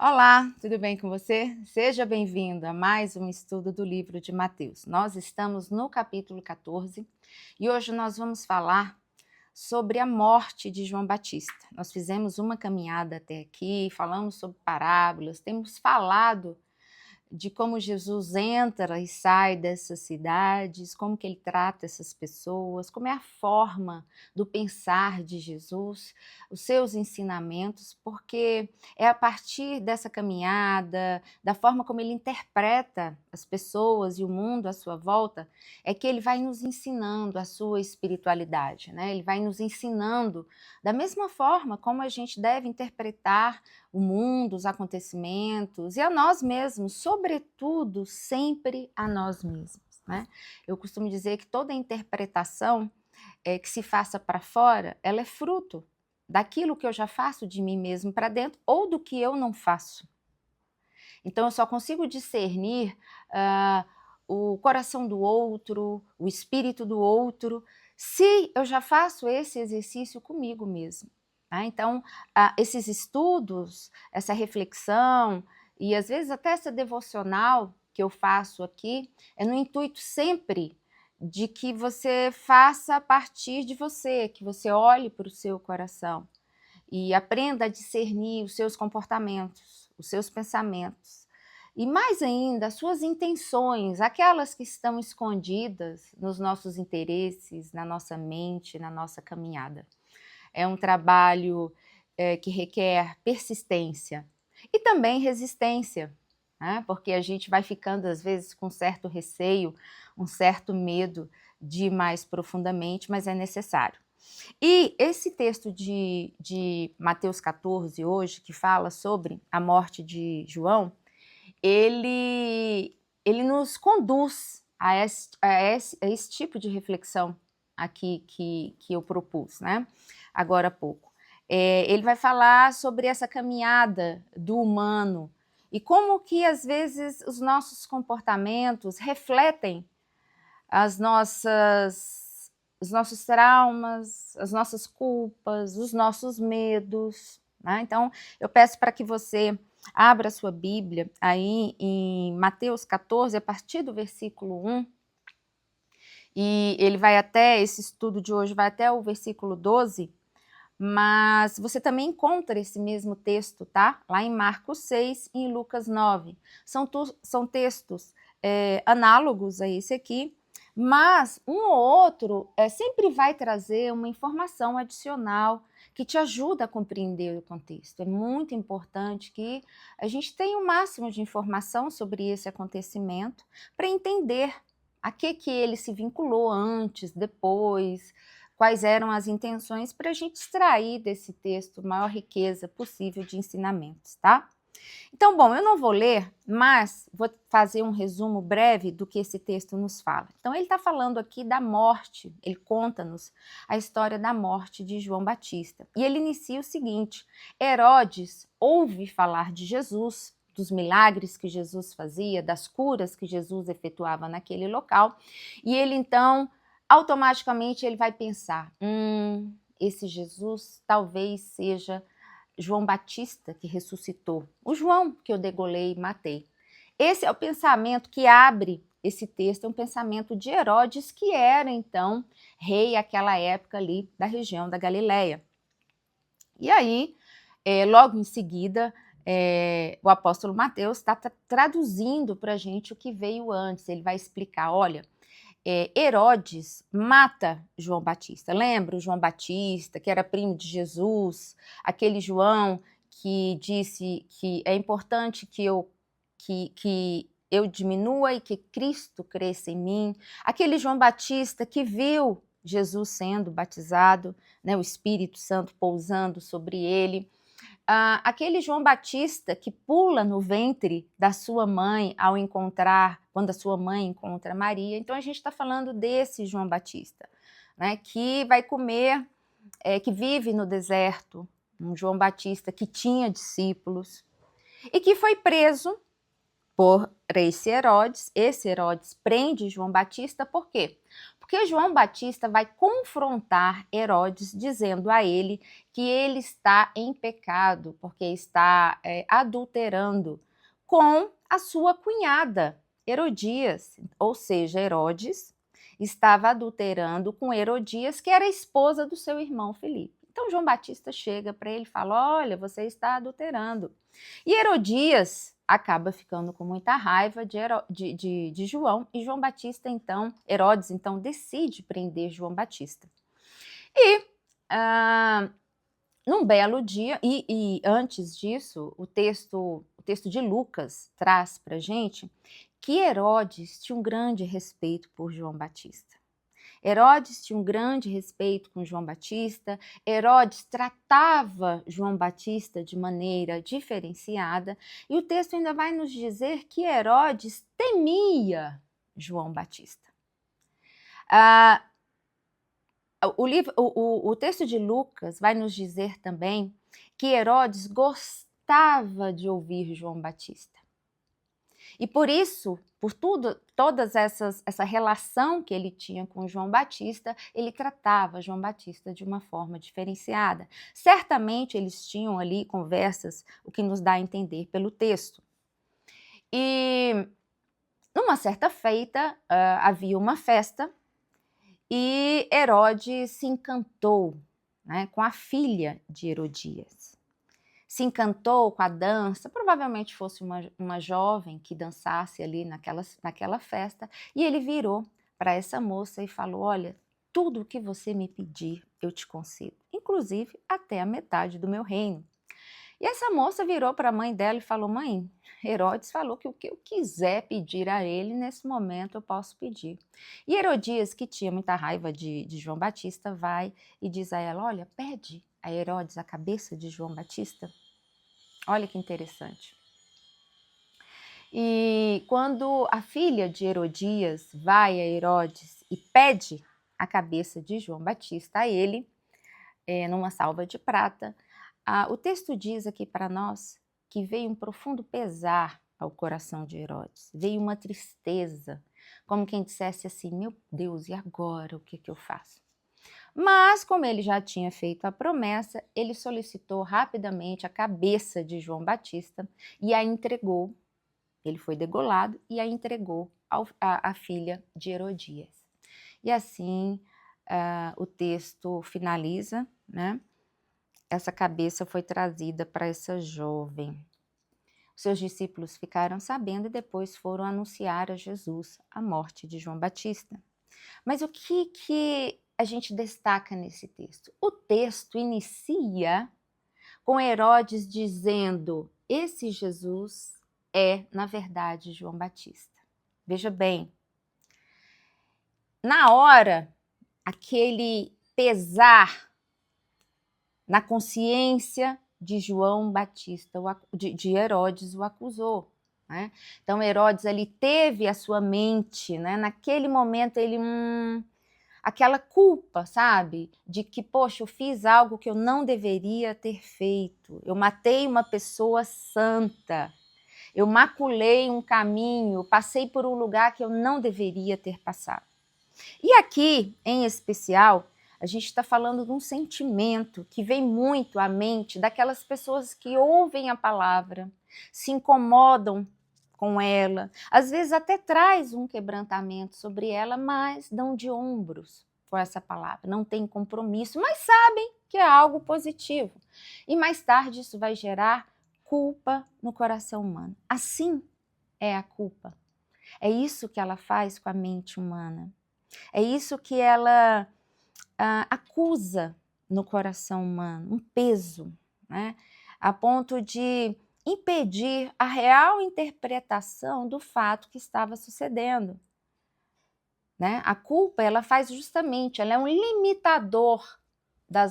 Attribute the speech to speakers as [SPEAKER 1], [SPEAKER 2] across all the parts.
[SPEAKER 1] Olá, tudo bem com você? Seja bem-vindo a mais um estudo do livro de Mateus. Nós estamos no capítulo 14 e hoje nós vamos falar sobre a morte de João Batista. Nós fizemos uma caminhada até aqui, falamos sobre parábolas, temos falado de como Jesus entra e sai dessas cidades, como que ele trata essas pessoas, como é a forma do pensar de Jesus, os seus ensinamentos, porque é a partir dessa caminhada, da forma como ele interpreta as pessoas e o mundo à sua volta, é que ele vai nos ensinando a sua espiritualidade, né? Ele vai nos ensinando da mesma forma como a gente deve interpretar o mundo, os acontecimentos e a nós mesmos, sobretudo sempre a nós mesmos, né? Eu costumo dizer que toda interpretação que se faça para fora, ela é fruto daquilo que eu já faço de mim mesmo para dentro ou do que eu não faço. Então eu só consigo discernir o coração do outro, o espírito do outro, se eu já faço esse exercício comigo mesmo. Então, esses estudos, essa reflexão e às vezes até essa devocional que eu faço aqui, é no intuito sempre de que você faça a partir de você, que você olhe para o seu coração e aprenda a discernir os seus comportamentos, os seus pensamentos. E mais ainda, as suas intenções, aquelas que estão escondidas nos nossos interesses, na nossa mente, na nossa caminhada. É um trabalho que requer persistência e também resistência, né? Porque a gente vai ficando, às vezes, com certo receio, um certo medo de ir mais profundamente, mas é necessário. E esse texto de Mateus 14, hoje, que fala sobre a morte de João, ele nos conduz a esse tipo de reflexão aqui que eu propus, né? Agora há pouco. Ele vai falar sobre essa caminhada do humano e como que às vezes os nossos comportamentos refletem os nossos traumas, as nossas culpas, os nossos medos, né? Então, eu peço para que você abra a sua Bíblia aí em Mateus 14, a partir do versículo 1, e esse estudo de hoje vai até o versículo 12, mas você também encontra esse mesmo texto, tá? Lá em Marcos 6 e em Lucas 9. São textos análogos a esse aqui, mas um ou outro sempre vai trazer uma informação adicional que te ajuda a compreender o contexto. É muito importante que a gente tenha o máximo de informação sobre esse acontecimento para entender a que ele se vinculou antes, depois, quais eram as intenções para a gente extrair desse texto a maior riqueza possível de ensinamentos, tá? Então, bom, eu não vou ler, mas vou fazer um resumo breve do que esse texto nos fala. Então, ele está falando aqui da morte, ele conta-nos a história da morte de João Batista. E ele inicia o seguinte: Herodes ouve falar de Jesus, dos milagres que Jesus fazia, das curas que Jesus efetuava naquele local, e ele então, automaticamente, ele vai pensar, esse Jesus talvez seja João Batista que ressuscitou, o João que eu degolei e matei. Esse é o pensamento que abre esse texto, é um pensamento de Herodes, que era então rei àquela época ali da região da Galileia. E aí, logo em seguida, o apóstolo Mateus está traduzindo para a gente o que veio antes. Ele vai explicar, olha, Herodes mata João Batista. Lembra o João Batista, que era primo de Jesus, aquele João que disse que é importante que eu diminua e que Cristo cresça em mim. Aquele João Batista que viu Jesus sendo batizado, né, o Espírito Santo pousando sobre ele. Aquele João Batista que pula no ventre da sua mãe quando a sua mãe encontra Maria. Então a gente está falando desse João Batista, né, que vai comer, que vive no deserto, um João Batista que tinha discípulos e que foi preso por esse Herodes. Esse Herodes prende João Batista, por quê? Porque João Batista vai confrontar Herodes, dizendo a ele que ele está em pecado, porque está adulterando com a sua cunhada, Herodias. Ou seja, Herodes estava adulterando com Herodias, que era esposa do seu irmão Filipe. Então João Batista chega para ele e fala: olha, você está adulterando. E Herodias acaba ficando com muita raiva de João, e João Batista, então, Herodes, então, decide prender João Batista. E num belo dia, e antes disso, o texto de Lucas traz para a gente que Herodes tinha um grande respeito por João Batista. Herodes tinha um grande respeito com João Batista, Herodes tratava João Batista de maneira diferenciada, e o texto ainda vai nos dizer que Herodes temia João Batista. O texto de Lucas vai nos dizer também que Herodes gostava de ouvir João Batista. E por isso, por essa relação que ele tinha com João Batista, ele tratava João Batista de uma forma diferenciada. Certamente eles tinham ali conversas, o que nos dá a entender pelo texto. E numa certa feita, havia uma festa e Herodes se encantou, né, com a filha de Herodias. Se encantou com a dança, provavelmente fosse uma jovem que dançasse ali naquela festa, e ele virou para essa moça e falou: olha, tudo o que você me pedir, eu te concedo, inclusive até a metade do meu reino. E essa moça virou para a mãe dela e falou: mãe, Herodes falou que o que eu quiser pedir a ele, nesse momento eu posso pedir. E Herodias, que tinha muita raiva de João Batista, vai e diz a ela: olha, pede a Herodes a cabeça de João Batista. Olha que interessante. E quando a filha de Herodias vai a Herodes e pede a cabeça de João Batista a ele, numa salva de prata, o texto diz aqui para nós que veio um profundo pesar ao coração de Herodes, veio uma tristeza, como quem dissesse assim: meu Deus, e agora o que eu faço? Mas, como ele já tinha feito a promessa, ele solicitou rapidamente a cabeça de João Batista e a entregou. Ele foi degolado e a entregou à filha de Herodias. E assim o texto finaliza, né? Essa cabeça foi trazida para essa jovem. Seus discípulos ficaram sabendo e depois foram anunciar a Jesus a morte de João Batista. Mas o que a gente destaca nesse texto? O texto inicia com Herodes dizendo: esse Jesus é, na verdade, João Batista. Veja bem, na hora, aquele pesar na consciência de João Batista, de Herodes o acusou. Né? Então Herodes ali teve a sua mente, né? Naquele momento ele aquela culpa, sabe? De que, poxa, eu fiz algo que eu não deveria ter feito. Eu matei uma pessoa santa. Eu maculei um caminho, passei por um lugar que eu não deveria ter passado. E aqui, em especial, a gente está falando de um sentimento que vem muito à mente daquelas pessoas que ouvem a palavra, se incomodam com ela, às vezes até traz um quebrantamento sobre ela, mas dão de ombros com essa palavra, não tem compromisso, mas sabem que é algo positivo. E mais tarde isso vai gerar culpa no coração humano. Assim é a culpa. É isso que ela faz com a mente humana. É isso que ela acusa no coração humano, um peso, né? A ponto de impedir a real interpretação do fato que estava sucedendo. Né? A culpa, ela faz justamente, ela é um limitador da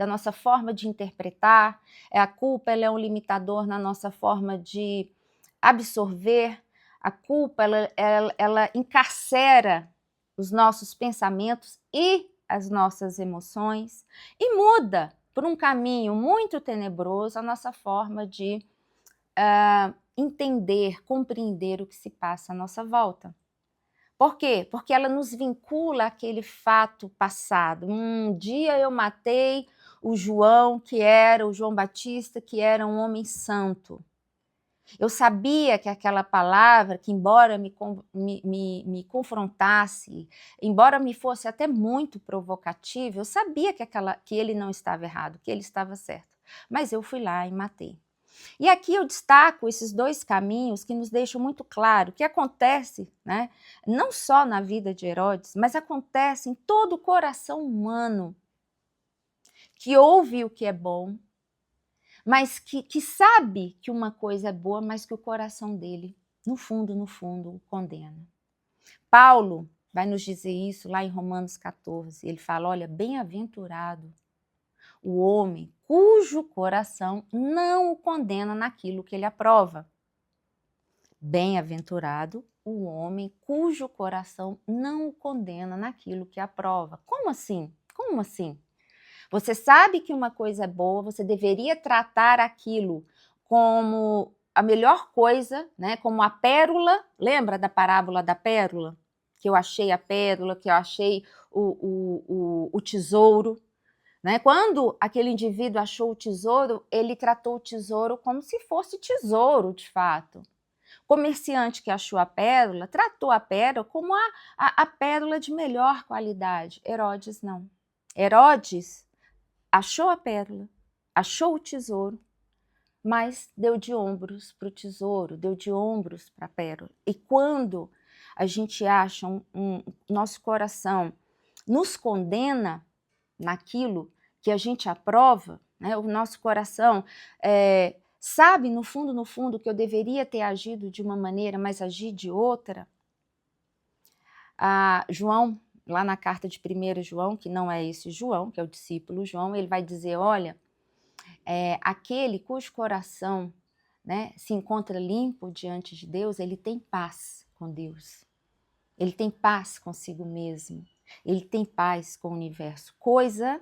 [SPEAKER 1] nossa forma de interpretar. A culpa, ela é um limitador na nossa forma de absorver. A culpa, ela encarcera os nossos pensamentos e as nossas emoções e muda por um caminho muito tenebroso a nossa forma de entender, compreender o que se passa à nossa volta. Por quê? Porque ela nos vincula àquele fato passado. Um dia eu matei o João, que era o João Batista, que era um homem santo. Eu sabia que aquela palavra, que embora me confrontasse, embora me fosse até muito provocativa, eu sabia que ele não estava errado, que ele estava certo. Mas eu fui lá e matei. E aqui eu destaco esses dois caminhos que nos deixam muito claro que acontece, né, não só na vida de Herodes, mas acontece em todo o coração humano que ouve o que é bom, mas que sabe que uma coisa é boa, mas que o coração dele, no fundo, o condena. Paulo vai nos dizer isso lá em Romanos 14. Ele fala, olha, bem-aventurado o homem cujo coração não o condena naquilo que ele aprova. Bem-aventurado o homem cujo coração não o condena naquilo que aprova. Como assim? Como assim? Você sabe que uma coisa é boa, você deveria tratar aquilo como a melhor coisa, né? Como a pérola. Lembra da parábola da pérola? Que eu achei a pérola, que eu achei o tesouro. Né? Quando aquele indivíduo achou o tesouro, ele tratou o tesouro como se fosse tesouro, de fato. O comerciante que achou a pérola, tratou a pérola como a pérola de melhor qualidade. Herodes não. Herodes achou a pérola, achou o tesouro, mas deu de ombros para o tesouro, deu de ombros para a pérola. E quando a gente acha nosso coração nos condena naquilo que a gente aprova, né? O nosso coração sabe no fundo que eu deveria ter agido de uma maneira, mas agi de outra. João, lá na carta de 1 João, que não é esse João, que é o discípulo João, ele vai dizer, olha, aquele cujo coração, né, se encontra limpo diante de Deus, ele tem paz com Deus. Ele tem paz consigo mesmo. Ele tem paz com o universo. Coisa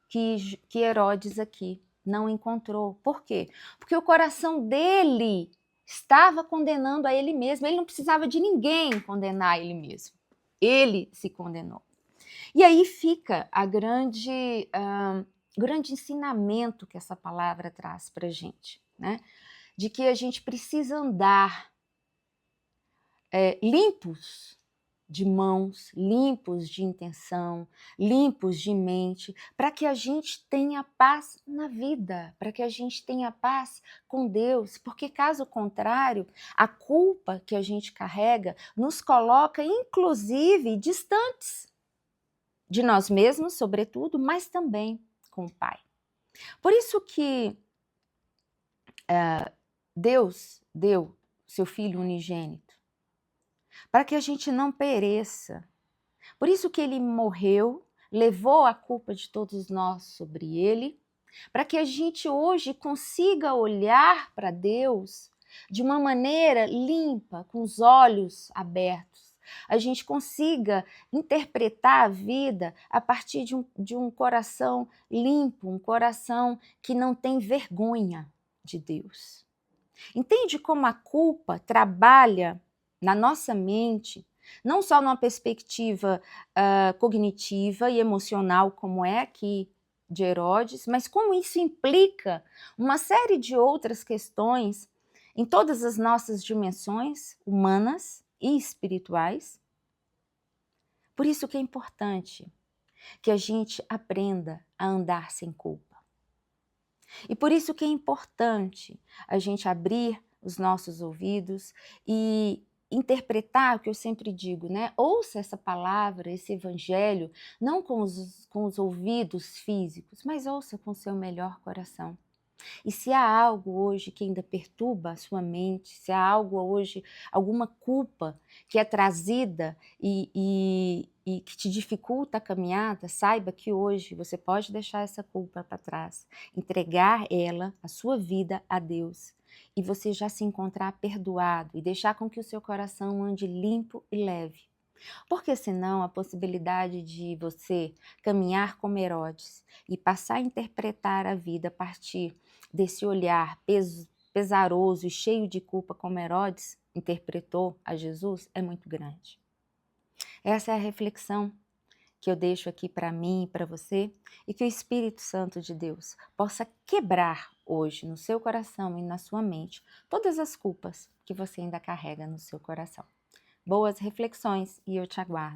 [SPEAKER 1] que Herodes aqui não encontrou. Por quê? Porque o coração dele estava condenando a ele mesmo. Ele não precisava de ninguém condenar ele mesmo. Ele se condenou. E aí fica a grande ensinamento que essa palavra traz para a gente, né? De que a gente precisa andar limpos de mãos, limpos de intenção, limpos de mente, para que a gente tenha paz na vida, para que a gente tenha paz com Deus, porque caso contrário, a culpa que a gente carrega nos coloca, inclusive, distantes de nós mesmos, sobretudo, mas também com o Pai. Por isso que Deus deu seu Filho unigênito, para que a gente não pereça. Por isso que ele morreu, levou a culpa de todos nós sobre ele, para que a gente hoje consiga olhar para Deus de uma maneira limpa, com os olhos abertos. A gente consiga interpretar a vida a partir de um coração limpo, um coração que não tem vergonha de Deus. Entende como a culpa trabalha na nossa mente, não só numa perspectiva cognitiva e emocional, como é aqui de Herodes, mas como isso implica uma série de outras questões em todas as nossas dimensões humanas e espirituais. Por isso que é importante que a gente aprenda a andar sem culpa. E por isso que é importante a gente abrir os nossos ouvidos e interpretar o que eu sempre digo, né? Ouça essa palavra, esse evangelho, não com os ouvidos físicos, mas ouça com o seu melhor coração. E se há algo hoje que ainda perturba a sua mente, se há algo hoje, alguma culpa que é trazida e que te dificulta a caminhada, saiba que hoje você pode deixar essa culpa para trás, entregar ela, a sua vida, a Deus, e você já se encontrar perdoado e deixar com que o seu coração ande limpo e leve. Porque senão a possibilidade de você caminhar como Herodes e passar a interpretar a vida a partir desse olhar pesaroso e cheio de culpa como Herodes interpretou a Jesus é muito grande. Essa é a reflexão que eu deixo aqui para mim e para você, e que o Espírito Santo de Deus possa quebrar hoje no seu coração e na sua mente todas as culpas que você ainda carrega no seu coração. Boas reflexões e eu te aguardo.